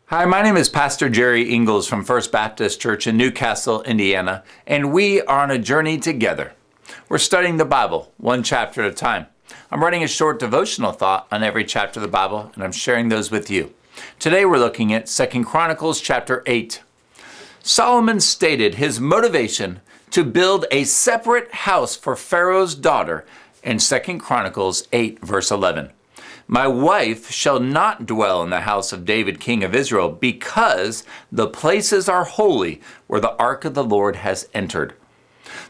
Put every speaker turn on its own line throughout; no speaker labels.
Hi, my name is Pastor Jerry Ingalls from First Baptist Church in Newcastle, Indiana, and we are on a journey together. We're studying the Bible, one chapter at a time. I'm writing a short devotional thought on every chapter of the Bible, and I'm sharing those with you. Today we're looking at 2 Chronicles chapter 8. Solomon stated his motivation to build a separate house for Pharaoh's daughter in 2 Chronicles 8, verse 11. My wife shall not dwell in the house of David, king of Israel, because the places are holy where the ark of the Lord has entered.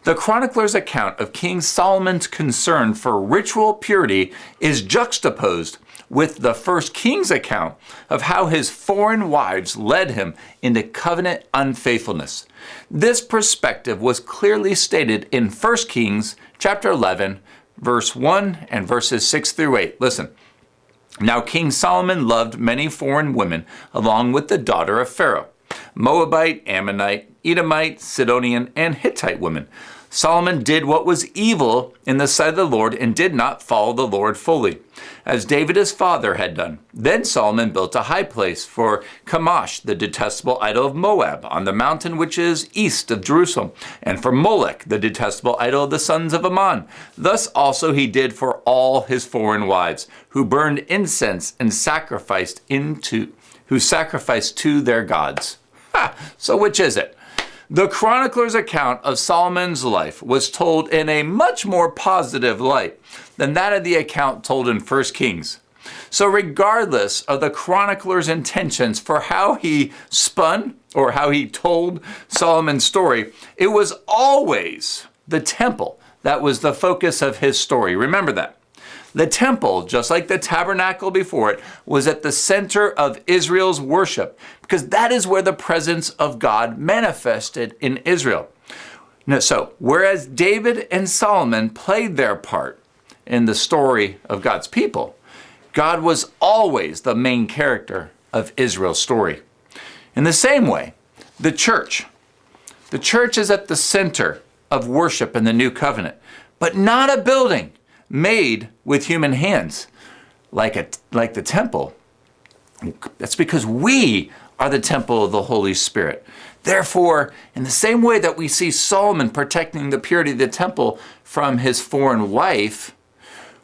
The chronicler's account of King Solomon's concern for ritual purity is juxtaposed with the first king's account of how his foreign wives led him into covenant unfaithfulness. This perspective was clearly stated in 1 Kings chapter 11, verse 1 and verses 6 through 8. Listen. Now King Solomon loved many foreign women, along with the daughter of Pharaoh, Moabite, Ammonite, Edomite, Sidonian, and Hittite women. Solomon did what was evil in the sight of the Lord and did not follow the Lord fully, as David his father had done. Then Solomon built a high place for Chemosh, the detestable idol of Moab, on the mountain which is east of Jerusalem, and for Molech, the detestable idol of the sons of Ammon. Thus also he did for all his foreign wives, who burned incense and sacrificed to their gods. So which is it? The chronicler's account of Solomon's life was told in a much more positive light than that of the account told in 1 Kings. So regardless of the chronicler's intentions for how he spun or how he told Solomon's story, it was always the temple that was the focus of his story. Remember that. The temple, just like the tabernacle before it, was at the center of Israel's worship because that is where the presence of God manifested in Israel. So, whereas David and Solomon played their part in the story of God's people, God was always the main character of Israel's story. In the same way, the church is at the center of worship in the new covenant, but not a building made with human hands, like the temple. That's because we are the temple of the Holy Spirit. Therefore, in the same way that we see Solomon protecting the purity of the temple from his foreign wife,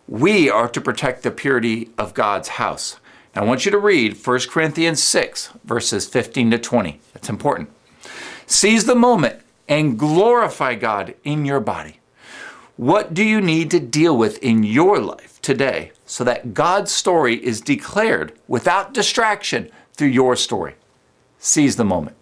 we are to protect the purity of God's house. Now, I want you to read 1 Corinthians 6, verses 15 to 20. That's important. Seize the moment and glorify God in your body. What do you need to deal with in your life today so that God's story is declared without distraction through your story? Seize the moment.